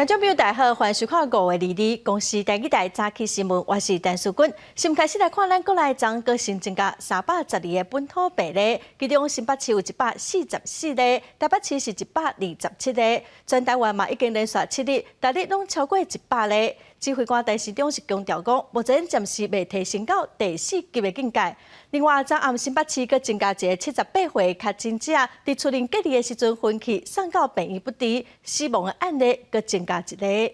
观众朋友，大家好，欢迎收看5月22公司第一台早起新闻，我是陈淑君。先开始来看咱国内昨个新增加312个本土病例，其中新北市有144例，台北市是127例，全台湾嘛已经连续7日，大日拢超过100例。指挥官陈时中是强调讲，目前暂时未提升到第4级的境界。另外，昨暗新北市阁增加一个78岁确诊者，伫出院隔离的时阵分去送到病院不治，死亡的案例阁增加1例。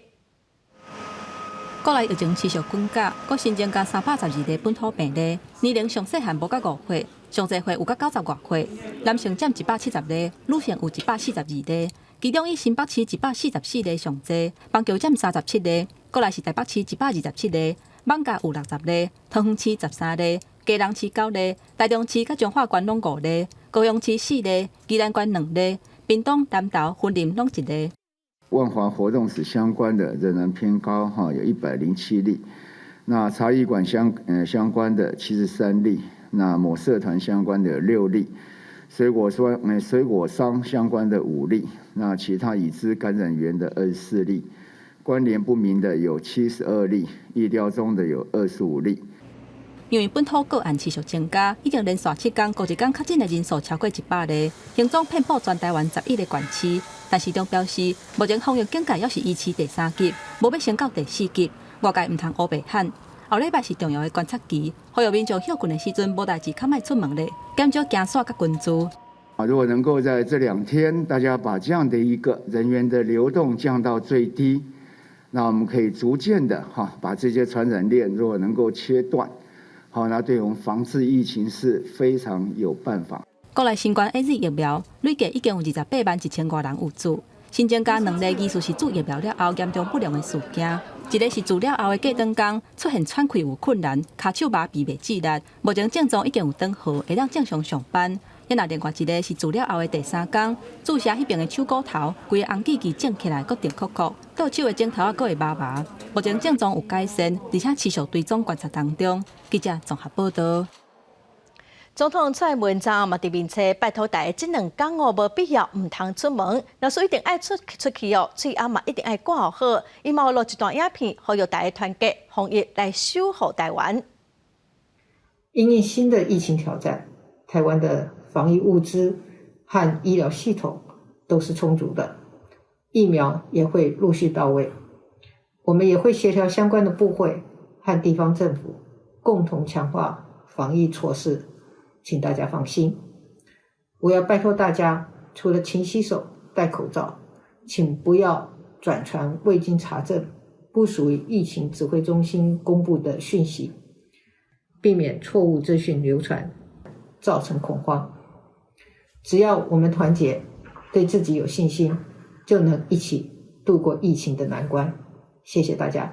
国内疫情持续滚价，阁新增加312例本土病例，年龄上细汉无到5岁，上侪岁有到90外岁，男性占170例，女性有142例，其中以新北市144例上侪，邦桥占37例，国内是台北市127例，艋舺有60例，桃园市13例，基隆市9例，台中市甲彰化县拢5例，高雄市4例，宜兰县2例，屏东、南投、云林拢1例。万华活动史相关的仍然偏高有107例，那茶艺馆相关的73例，那某社团相关的6例，水果商相关的5例，那其他已知感染源的24例，关联不明的有72例，疫调中的有25例。因为本土个案持续增加，已经连续7天，过一天确诊的人数超过100例，行踪遍布全台湾11个县市。但市长表示，目前防疫警戒还是维持第3级，无要升到第4级，外界唔通乌白喊。后礼拜是重要的观察期，呼吁民众休困的时阵无代志，较莫出门咧，减少行线甲群聚。如果能够在这2天，大家把这样的一个人员的流动降到最低，那我们可以逐渐的把这些传染链如果能够切断，那对我们防治疫情是非常有办法。国内新冠 AZ 疫苗累计已经有28万1000多人有注，新增加2例疑似是注疫苗了后严重不良的事件，一个是注了后的过长工出现喘气有困难，骹手麻痹袂自力，目前症状已经有转好，会当正常上班。另外一个是注了后的第3天，注射迄边的手骨头，规个红记记肿起来，搁直哭哭，倒手的指头搁会麻麻。目前症状有改善，而且持续追踪观察当中。记者综合报道。总统蔡英文昨暗嘛伫面册拜托大家这2天无必要唔通出门，若说一定爱出去嘴暗嘛一定爱挂好。伊嘛录一段影片，呼吁大家团结防疫来守护台湾。因应新的疫情挑战，台湾的防疫物资和医疗系统都是充足的，疫苗也会陆续到位。我们也会协调相关的部会和地方政府，共同强化防疫措施。请大家放心，我要拜托大家，除了勤洗手、戴口罩，请不要转传未经查证、不属于疫情指挥中心公布的讯息，避免错误资讯流传，造成恐慌。只要我们团结，对自己有信心，就能一起度过疫情的难关。谢谢大家。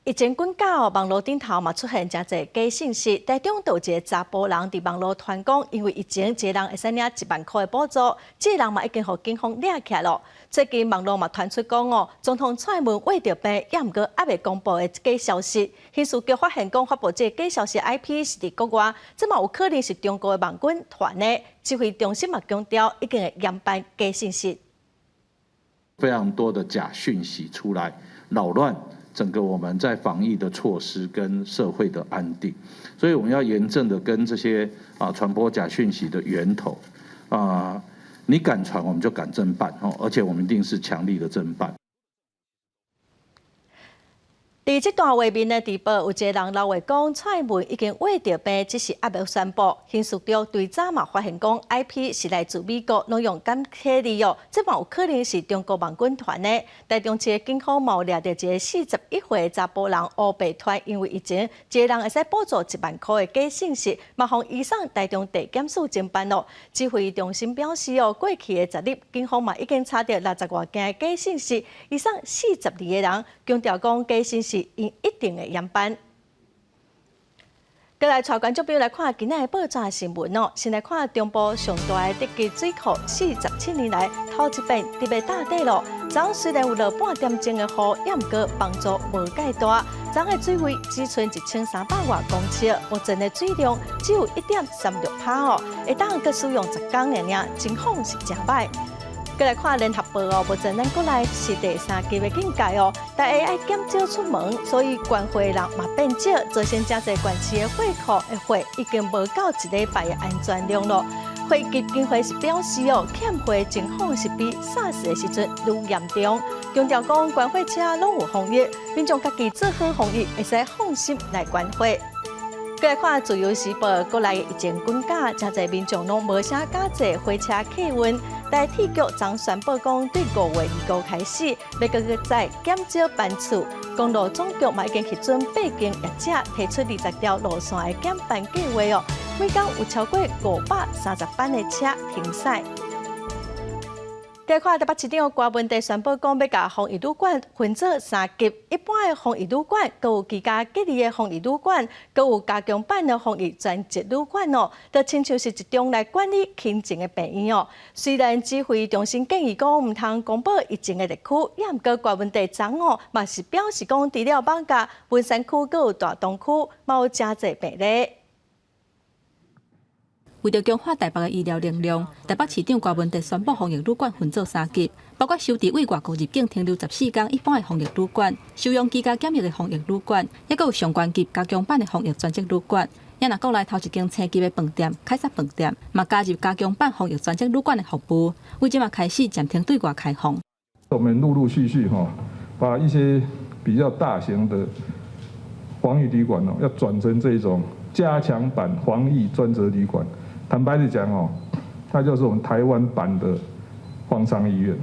疫情滚价网络顶头嘛出现真侪假信息，台中有一个查甫人伫网络传讲，因为疫情，一个人会使领1万块的补助，这个人嘛已经互警方抓起来了。最近网络嘛传出讲总统蔡英文为着病，也毋过还未公布的假消息。刑事局发现讲发布这假消息 IP 是伫国外，这嘛有可能是中国的网军团呢。指挥中心嘛强调，一定会严办假信息。非常多的假讯息出来，扰乱整个我们在防疫的措施跟社会的安定，所以我们要严正的跟这些传播假讯息的源头你敢传我们就敢侦办而且我们一定是强力的侦办。伫这段画面的地步，有一个人老话讲，蔡英文已经为着病，只是还未宣布。刑事局对早嘛发现讲 ，IP 是来自美国，拢用简体字这嘛有可能是中国网军团的。台中市的警方嘛掠到一个41岁查甫人乌白团，因为疫情，一个人会使补助1万块的假信息，嘛向移送台中地检署侦办咯。指挥中心表示过去的10日，警方嘛已经查到60多件假信息，移送42个人，强调讲假信息。因一定会严办。再来，带观众朋友来看今仔的报纸新闻哦。先来看中部上大的德基水库，47年来头一遍特别大底咯。昨虽然有落半点钟的雨，也毋过帮助无介大。昨的水位只存1300多公尺，目前的水量只有1.36%哦，会当阁使用10天尔，情况是真歹。再来看联合报哦，目前咱国内是第3级的警戒哦，但 AI 减少出门，所以关会人嘛变少，造成真侪县市的会库的会已经无到1礼拜的安全量了。会基金会是表示哦，欠会情况是比SARS的时阵愈严重，强调讲关会车拢有防疫，民众家己做好防疫，会使放心来关会。再来看自由时报，国内疫情滚价，真侪民众拢无啥加济火车客运。代替局昨宣布讲，对5月2日开始，要搁再减少班次。公路总局嘛已经核准北京业者提出20条路线的减班计划哦，每天有超过530班的车停驶。再看台北市长郭文地宣布讲，要甲防疫旅馆分做3级，一般的防疫旅馆，佮有居家隔离的防疫旅馆，佮有加强版的防疫专职旅馆哦，就亲像是一种来管理轻症的病院哦。虽然指挥中心建议讲唔通公布疫情的地区，也毋过郭文地昨哦嘛是表示讲，除了艋舺、文山区佮有大东区，嘛有真侪病例。为着强化台北的医疗能量，台北市长郭文地宣布防疫旅馆分做3级，包括收治为外国入境停留14天一般的防疫旅馆，收容居家检疫的防疫旅馆，也佮有上关级加强版的防疫专职旅馆。也若国内头一间星级的饭店凯撒饭店，嘛加入加强版防疫专职旅馆的服务，为即嘛开始暂停对外开放。我们陆续把一些比较大型的防疫旅馆要转成这种加强版防疫专责旅馆。坦白的讲它就是我们台湾版的方舱医院。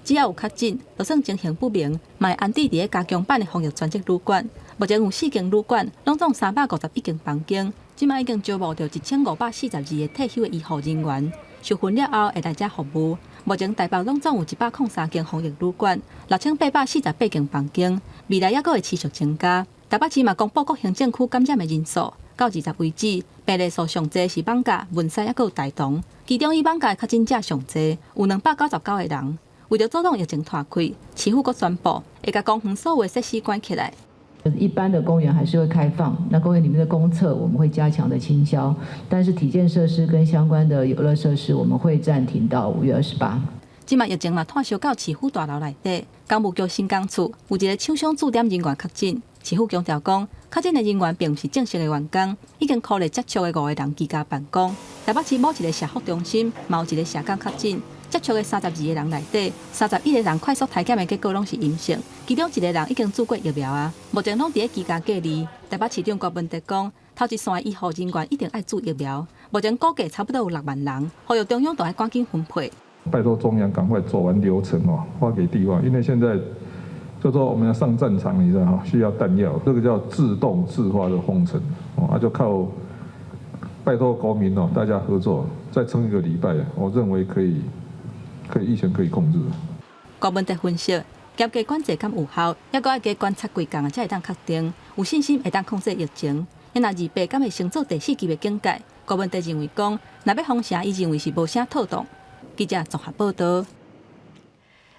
只要有确诊，就算情形不明，嘛会安置伫加强版的防疫专职旅馆。目前有4间旅馆，拢总351间房间，即卖已经招募到1542个退休的医护人员，受训了后会来遮服务。目前台北拢总有103间防疫旅馆，6848间房间，未来还佫会持续增加。台北市嘛公布各行政区感染的人数。到20为止，病例数上侪是艋舺、文山，还有台东。其中以艋舺确诊者上侪，有299个人。为着阻挡疫情拓开，市府佫宣布会甲公园所有设施关起来。一般的公园还是会开放，那公园里面的公厕我们会加强的清消，但是体健设施跟相关的游乐设施我们会暂停到5月28。即卖疫情嘛拓烧到市府大楼内底，工务局新工处有一个厂商驻点人员确诊。市府强调讲，确诊的人员并不是正式的员工，已经考虑接触的5个人居家办公。台北市某一个社福中心，嘛有一个社工确诊，接触的32个人内底，31个人快速体检的结果拢是阴性，其中1个人已经注过疫苗啊，目前拢伫居家隔离。台北市长郭文地讲，头一线的医护人员一定爱注疫苗，目前估计差不多有6万人，呼吁中央都要赶紧分配。拜托中央赶快做完流程发给地方，因为现在就说我们要上战场，你知道需要弹药，这个叫自动自发的封城就靠拜托国民大家合作，再撑1个礼拜，我认为可以疫情可以控制。郭文地分析，加加管制敢有效，也阁要加观察几天才会当确定，有信心会当控制疫情。若28敢会升做第4级的警戒。郭文地认为讲，若要封城，伊认为是无啥透动。记者综合报道。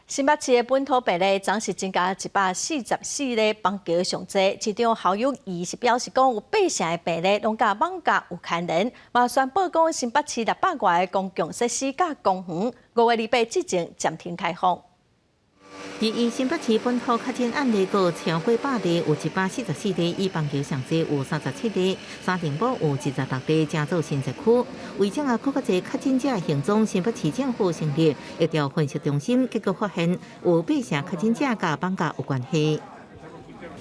新北市的本土病例总是增加144例，邦桥上侪。市长侯友宜是表示讲，有8成的病例拢甲艋舺有牵连，嘛宣布讲新北市600外的公共设施甲公园5月28之前暂停开放。以新北市本土确诊案例有超过100例，有144例，以邦桥上侪有37例，沙田堡有16例，正做新社区。为怎啊，更较侪确诊者行踪，新北市政府成立一条分析中心，结果发现有8成确诊者甲艋舺有关系。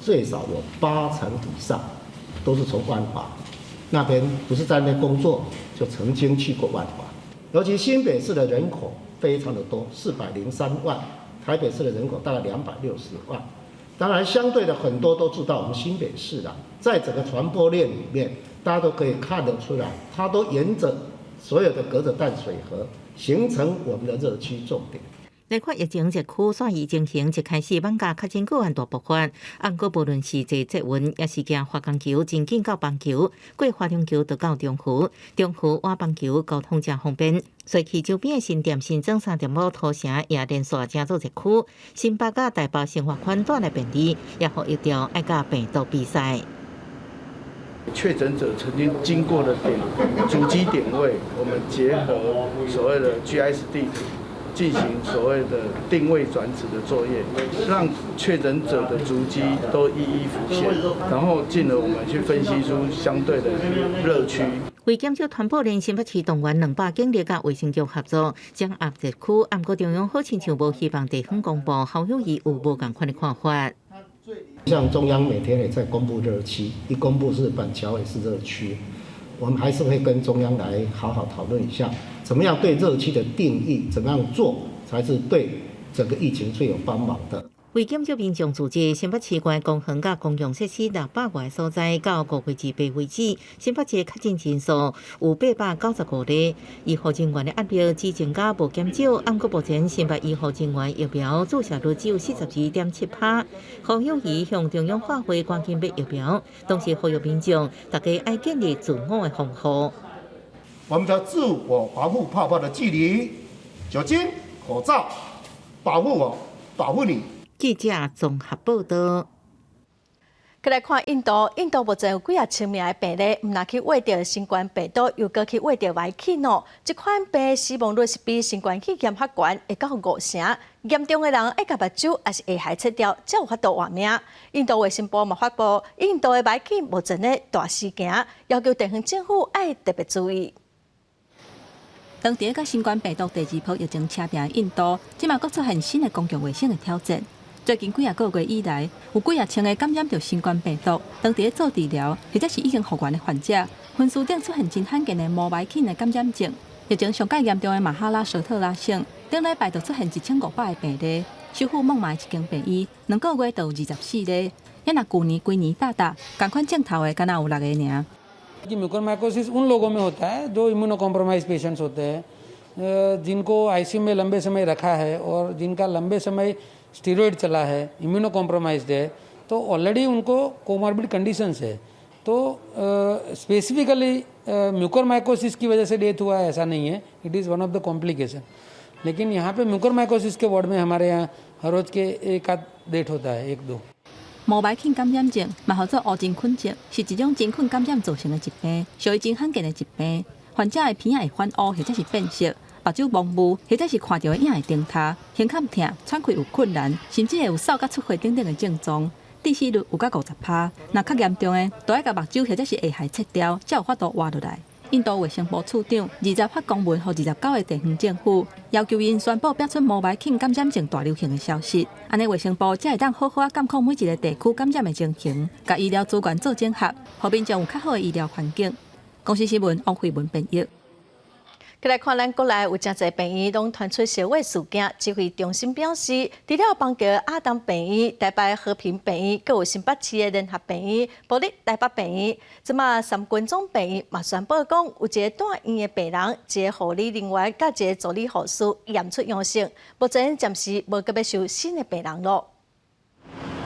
最少有80%以上都是从万华那边，不是在那边工作，就曾经去过万华。尤其新北市的人口非常的多，403万。台北市的人口大概260万，当然相对的很多都知道我们新北市啦，在整个传播链里面，大家都可以看得出来，它都沿着所有的隔着淡水河，形成我们的热区重点。来看疫情热区，算疫情一开始，艋舺确诊个案大爆发。按过无论是坐捷运，也是行花岗桥，真紧到邦桥，过花中桥就到中湖，中湖往邦桥交通真方便。所以周边的新店新增3店某土城也连续正做热区，新北甲台北生活圈带来便利，也互一条爱甲病毒比赛。确诊者曾经经过的点足迹点位，我们结合所谓的 GIS 地图，进行所谓的定位转址的作业，让确诊者的足迹都一一浮现，然后进而我们去分析出相对的热区。为减少传播链，新北市动员200警力甲卫生局合作，将压节区暗过中央好亲像无希望地方公布，侯友宜有无共款的看法？像中央每天也在公布热区，一公布是板桥也是热区，我们还是会跟中央来好好讨论一下，怎么样对热区的定义，怎么样做才是对整个疫情最有帮忙的。为减少民众聚集，新北市关公园甲公用设施600外所在，到5月28为止，新北市确诊人数有895例。医护人员的压力只增加无减少，按过目前新北医护人员疫苗注射率只有42.7%。侯友宜向中央发挥关键要疫苗，同时呼吁民众大家爱建立自我的防护。我们的自我防护泡泡的距离，酒精、口罩，保护我，保护你。记者综合报道。再来看印度，印度目前有几千名的病例，唔若去挖到新冠病毒，又搁去挖到歪菌哦。这款病死亡率是比新冠肺炎较悬，会到5成。严重的人爱甲目睭，也是会害切掉，才有法度活命。印度卫生部嘛发布，印度的歪菌目前咧大事件，要求地方政府爱特别注意。当地甲新冠病毒第2波疫情扯平的印度，即马搁出现新的公共卫生的挑战。最近几个月以来，有几千个感染着新冠病毒，当地做治疗或者是已经复原的患者，分数顶出现真罕见的无歪菌的感染症。疫情上界严重的马哈拉舍特拉省，顶礼拜就出现1500个病例。首府孟买一间病院2个月就有24例，也若去年规年大，同款症头的敢若有6个尔。म्यूकोरमाइकोसिस उन लोगों में होता है जो इम्यूनो कॉम्प्रोमाइज पेशेंट्स होते हैं, जिनको आईसीयू में लंबे समय रखा है और जिनका लंबे समय स्टीरॉयड चला है, इम्यूनो कॉम्प्रोमाइज्ड है, तो ऑलरेडी उनको कोमॉर्बिड कंडीशंस है। तो स्पेसिफिकली म्यूकोरमाइकोसिस की वजह से डेथ हुआ है ऐसा नहीं है, it is one of the complication. लेकिन यहाँ पे म्यूकोरमाइकोसिस के वार्ड में हमारे यहाँ हर रोज के 1-2 डेथ होता है, 1-2。无歪菌感染症，嘛叫做乌真菌症，是一种真菌感染造成的疾病，属于真罕见的疾病。患者的鼻仔会反乌或者是变色，目睭蒙雾，或者是看到的影会睁塌，胸腔痛、喘气有困难，甚至会有扫甲出血等等的症状。致死率有到50%，若较严重的，都要甲目睭或者是下颌切掉，才有法度活落来。印度卫生部处长20发公文，予29个地方政府，要求因宣布逼出无歪菌感染症大流行的消息。安尼卫生部才会当好好监控每一个地区感染的情形，甲医疗资源做整合，互民众有较好的医疗环境。公司新闻王慧文编译。再来看咱国内有真侪病院拢传出烧毁事件，指挥中心表示，除了邦桥阿东病院、台北和平病院，佮有新北市的联合病院、保利台北病院，即马三军总病院嘛宣布讲，有一个住院的病人，一个护理人员，甲一个助理护士验出阳性，目前暂时无搁要收新的病人咯。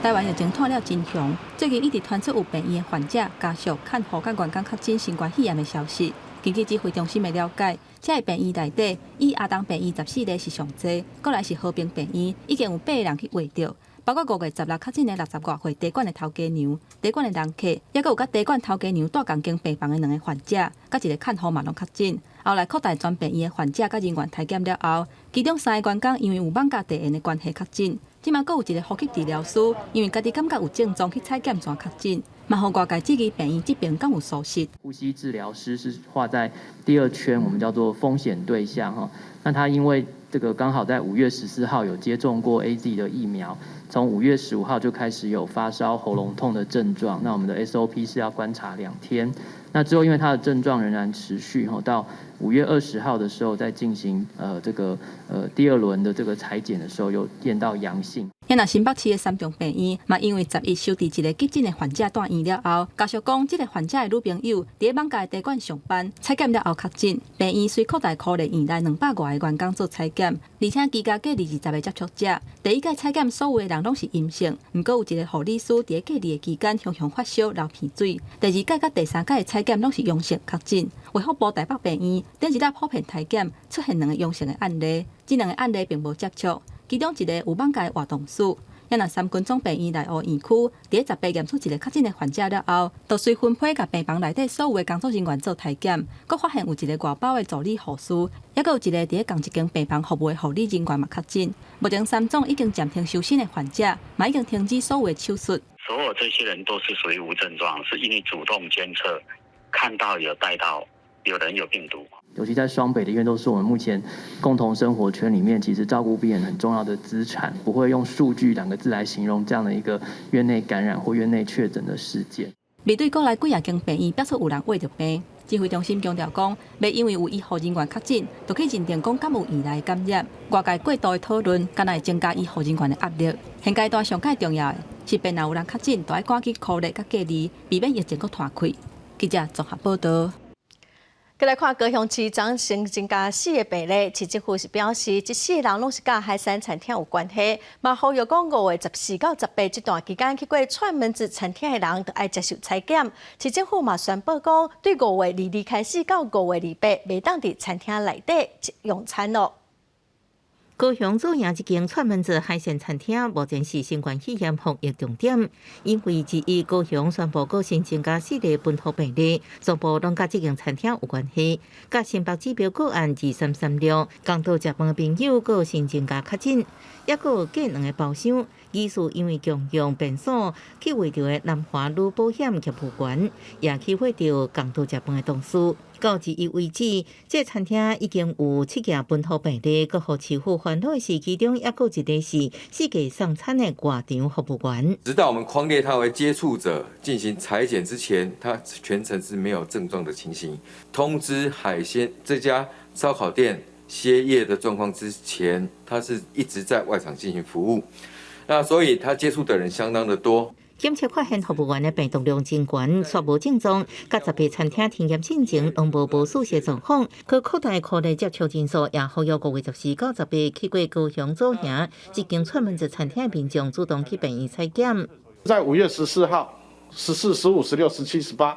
台湾疫情拖了真凶，最近一直传出有病院的患者家属看护甲员工确诊新冠肺炎的消息。根据指挥中心的了解，这个病院内底，以阿东病院14例是上济，过来是和平病院，已经有8个人去挖着，包括5月16确诊的60多岁茶馆的头家娘、茶馆的人客，也有甲茶馆头家娘住同间病房的2个患者，甲一个看护嘛拢确诊。后来扩大全病院的患者甲人员体检了后，其中3个员工因为有网架地缘的关系确诊，即马阁有一个呼吸治疗师，因为家己感觉有症状去采检全确诊。嘛，互外界质疑病院这边敢有疏失。呼吸治疗师是划在第2圈，我们叫做风险对象哈。那他因为这个刚好在5月14号有接种过 AZ 的疫苗，从5月15号就开始有发烧、喉咙痛的症状。那我们的 SOP 是要观察2天。那之后因为他的症状仍然持续哈，到5月20号的时候再进行第2轮的这个采检的时候，有验到阳性。也若新北市的三重病院，嘛因为11收治一个急诊的患者住院了后，家属讲，这个患者的女朋友伫网架的茶馆上班，采检了后确诊。病院虽扩大科内院内200多个员工做采检，而且居家隔离20个接触者，第1届采检所有的人拢是阴性，不过有一个护理师伫隔离的期间常常发烧、流鼻水。第2届甲第3届的采检拢是阳性确诊。卫福部台北病院顶一日普遍体检出现2个阳性的案例，这2个案例并无接触。其中一个有网架的活动师，也若三军总病院内湖院区，伫10月验出一个确诊的患者了后，就随分配甲病房内底所有的工作人员做体检，佫发现有一个外包的助理护士，也佫有一个伫同一间病房服务的护理人员嘛确诊。目前3种已经暂停收诊的患者，嘛已经停止所有的手术。所有这些人都是属于无症状，是因为主动监测看到有带到有人有病毒。尤其在双北的医院，都是我们目前共同生活圈里面，其实照顾病人很重要的资产，不会用数据2个字来形容这样的一个院内感染或院内确诊的事件。面对国内几啊间病院表示有人胃着病，指挥中心强调讲，袂因为有医护人员确诊，就去认定讲敢有医来感染。外界过度的讨论，敢若会增加医护人员的压力。现阶段上界重要的是，病若有人确诊，就要赶紧考虑甲隔离，避免疫情佫拖开。记者综合报道。再来看高雄市长新增加4个病例，市政府是表示，这4个人拢是甲海产餐厅有关系。嘛呼吁讲5月14到18这段期间去过串门子餐厅的人，都要接受采检。市政府嘛宣布讲，对5月22开始到5月28，袂当伫餐厅内底用餐咯。高雄左营一间串门子海鲜餐厅，目前是新冠肺炎防疫重点。因为之一，高雄宣布个新增加4个本土病例，全部拢甲这间餐厅有关系。甲新北指标个案2336，港岛食饭的朋友个新增加确诊，也个有计2个包厢。疑似因为共用便所去围着的南华女保险业务员，也去会着港岛食饭的同事。到1日为止，这餐厅已经有7件本土病例，佮互市府烦恼的是，其中也有一个是4个送餐的外场服务员。直到我们匡列他为接触者进行采检之前，他全程是没有症状的情形。通知海鲜这家烧烤店歇业的状况之前，他是一直在外场进行服务。那所以他接触的人相当的多。检测发现服务员的病毒量真悬，煞无症状，甲10个餐厅停业进前拢无属实状况，可扩大科内接触人数，也呼吁5月14到18去过高雄左营一间串门子餐厅的民众主动去病院采检。在5月14号、14、15、16、17、18，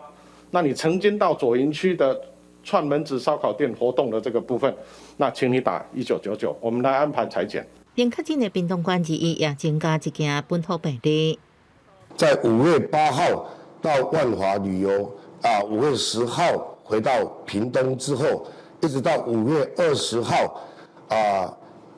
那你曾经到左营区的串门子烧烤店活动的这个部分，那请你打1999，我们来安排采检。另确诊的屏东县之一也增加1件本土病例。在5月8号到万华旅游，5月10号回到屏东之后，一直到5月20号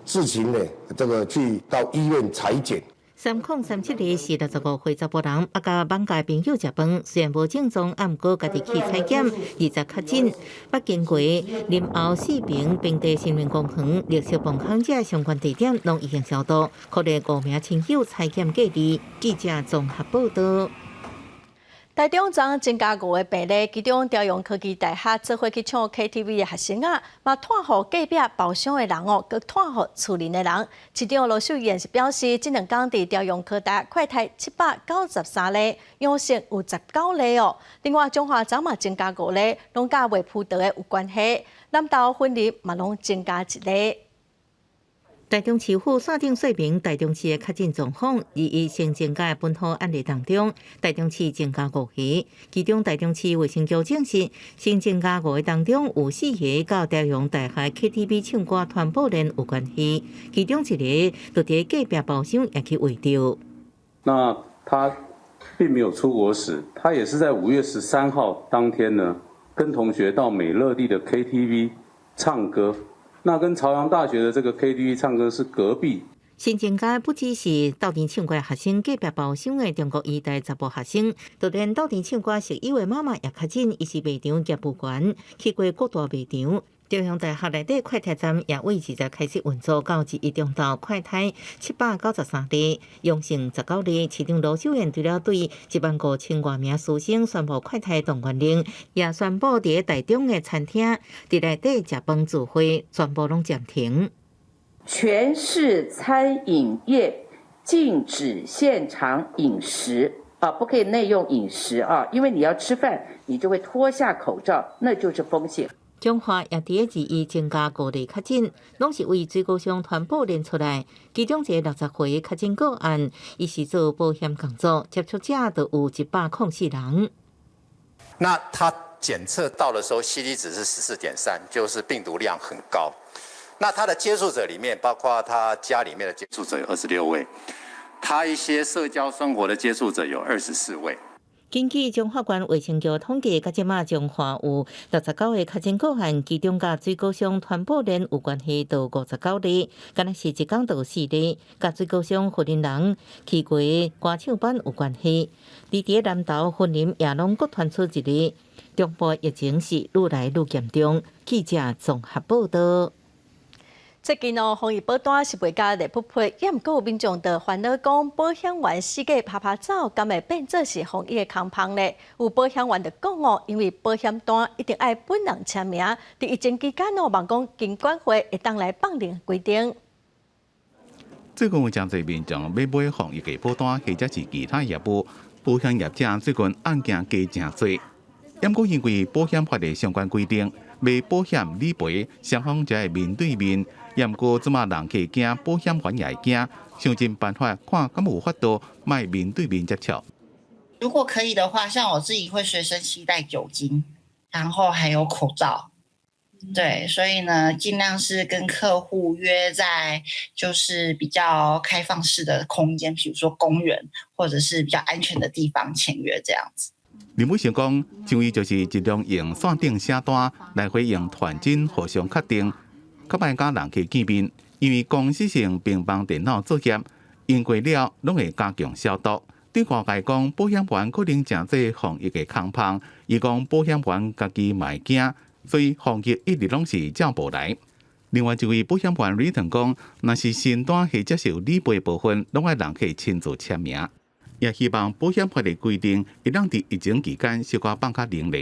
自行的这个去到医院采检。3037个是65岁查甫人，甲网家朋友食饭，虽然无症状，毋过家己去采检，20确诊。北经过林后4名平地新闻公园、绿色房康者相关地点，拢已经消毒，可能5名亲友采检隔离。记者综合报道。台中昨增加5个病例，其中朝阳科技大学做伙去唱 KTV 的学生嘛探互隔壁包厢的人佮探互厝邻的人。市长罗秀燕是表示，这2天伫朝阳科大快筛793例，阳性有19例哦。另外，中华昨嘛增加5例，拢甲卫普德的有关系。南投分离嘛拢增加1例。台中市府线顶说明，台中市的确诊状况，以新增加的本土案例当中，台中市增加5个，其中台中市卫生局证实，新增加5个当中有4个甲朝阳大学 KTV 唱歌团报人有关系，其中1个就伫隔壁包厢也去围着。那他并没有出国史，他也是在5月13号当天呢，跟同学到美乐地的 KTV 唱歌。那跟朝阳大学的这个 KTV 唱歌是隔壁。新增加不只是斗阵唱歌学生，隔壁包厢的中国医大查甫学生，就连斗阵唱歌食友的妈妈也确诊，伊是卖场业务员，去过各大卖场。朝阳大学内底快筛站也为20日开始运作，到1日中昼快筛793例，阳性19例。市长罗秀燕除了对15000多名师生宣布快筛动员令，也宣布伫台中的餐厅伫内底食饭聚会全部拢暂停。全市餐饮业禁止现场饮食不可以内用饮食因为你要吃饭，你就会脱下口罩，那就是风险。中华也伫2日增加5例确诊，拢是为最高上团报连出来。其中一个60岁确诊个案，伊是做保险工作，接触者就有104人。那他检测到的时候 ，CT 值是14.3，就是病毒量很高。那他的接触者里面，包括他家里面的接触者有26位，他一些社交生活的接触者有24位。根据中华县卫生局统计，到即马中华有69个确诊个案，其中甲水果商传播链有关系到59例，敢若是一港到4例，甲水果商发言人去过歌唱班有关系。伫伫南投婚林也拢各传出1例。中部疫情是愈来愈严重。记者综合报道。最近防疫保单是袂加热扑扑，也毋过有民众的烦恼讲，保险员四界拍拍走，敢会变做是防疫的空棒呢？有保险员就讲因为保险单一定爱本人签名，伫疫情期间望讲金管会会当来放零规定。最近有真侪民众要买防疫的保单，或者是其他业务，保险业者最近案件加真多。不过因为保险法的相关规定，买保险理赔双方才会面对面。不过即马人客惊，保险员也会惊，想尽办法看敢有法度，卖面对面接触。如果可以的话，像我自己会随身携带酒精，然后还有口罩。对，所以呢，尽量是跟客户约在就是比较开放式的空间，比如说公园或者是比较安全的地方签约这样子。林伟成讲，上意就是尽量用线顶写单，来回用传真互相确定，较歹甲人去见面，因为公司性并帮电脑作业，用过了拢会加强消毒。对外界讲，保险员可能真侪防疫的空棒，伊讲保险员家己嘛惊，所以防疫一直拢是照步来。另外一位保险员李腾讲，若是新单或者是有理赔部分，拢爱人去亲自签名。也希望保险法的规定会让在疫情期间小可放较灵活。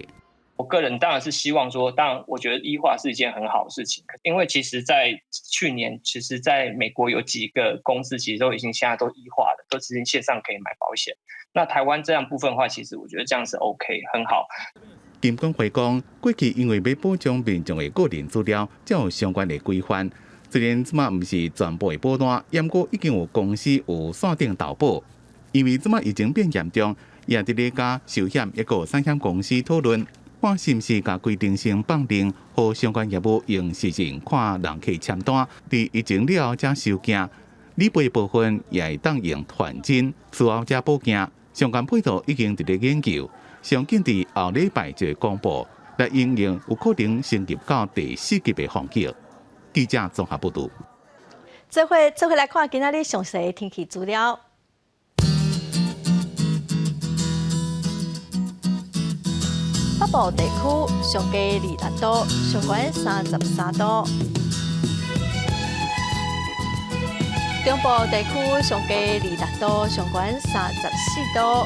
我个人当然是希望说，当然我觉得医化是一件很好的事情，因为其实在去年，其实在美国有几个公司其实都已经现在都医化了，都直接线上可以买保险。那台湾这样部分的话，其实我觉得这样是 OK 很好。金管会讲，过去因为要保障民众的个人资料，才有相关的规范。虽然即马唔是全部的保单，不过已经有公司有线顶投保。因为即马疫情变严重，也伫咧甲寿险一个产险公司讨论，看是毋是甲规定性放定，和相关业务用时阵看人客签单，伫疫情了后才收件。理赔部分也会当用传真，事后才补件。相关配套已经伫咧研究，上紧伫后礼拜就会公布，来应用有可能升级到第4级的防疫。记者综合报道。这回来看今仔日详细的天气资料。北部地区上低26度，上悬33度；中部地区上低26度，上悬34度；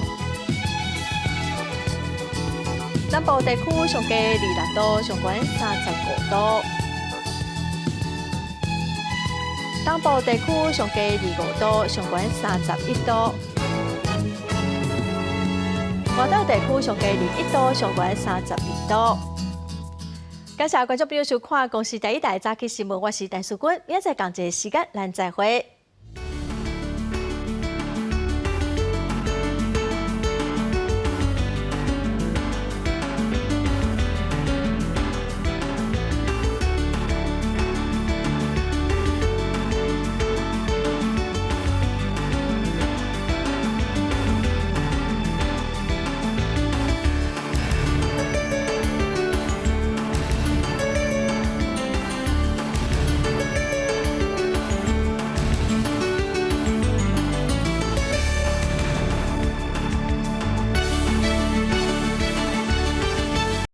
南部地区上低26度，上悬35度；东部地区上低25度，上悬31度。外岛地区上低21度，上悬32度。感谢观众朋友收看《公视第一台早起新闻》，我是戴淑君，明仔载同一时间咱再会。